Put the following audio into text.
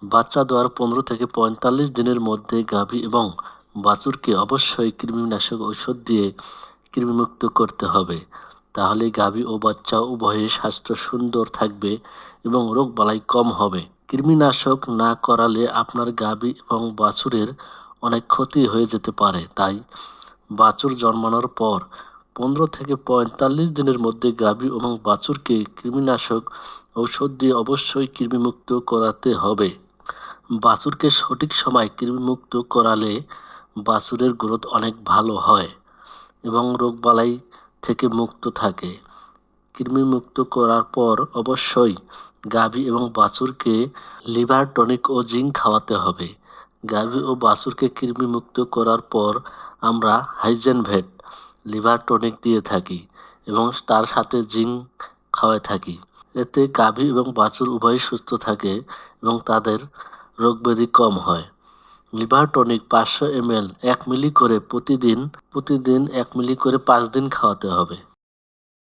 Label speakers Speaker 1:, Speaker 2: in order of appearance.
Speaker 1: বাচ্চা দেওয়ার 15 থেকে 45 দিনের মধ্যে গাভী এবং বাছুরকে অবশ্যই কৃমিনাশক ঔষধ দিয়ে কৃমিমুক্ত করতে হবে। তাহলে গাভী ও বাচ্চা উভয়ের স্বাস্থ্য সুন্দর থাকবে এবং রোগবালাই কম হবে। কৃমিনাশক না করালে আপনার গাভী এবং বাছুরের অনেক ক্ষতি হয়ে যেতে পারে। তাই বাছুর জন্মানোর পর 15 থেকে 45 দিনের মধ্যে গাভী এবং বাছুরকে কৃমিনাশক ঔষধ দিয়ে অবশ্যই কৃমিমুক্ত করাতে হবে। বাছুরকে সঠিক সময় কৃমিমুক্ত করালে বাছুরের গ্রোথ অনেক ভালো হয় এবং রোগবালাই থেকে মুক্ত থাকে। কৃমিমুক্ত করার পর অবশ্যই গাভী এবং বাছুরকে লিভার টনিক ও জিঙ্ক খাওয়াতে হবে। গাভী ও বাছুরকে কৃমিমুক্ত করার পর আমরা হাইজেনভেট লিভার টনিক দিয়ে থাকি এবং তার সাথে জিঙ্ক খাওয়াই থাকি। এতে গাভী এবং বাছুর উভয়ই সুস্থ থাকে এবং তাদের রোগব্যাধি কম হয়। লিভার টনিক 500 ml 1 মিলি করে প্রতিদিন 1 মিলি করে 5 দিন খাওয়াতে হবে।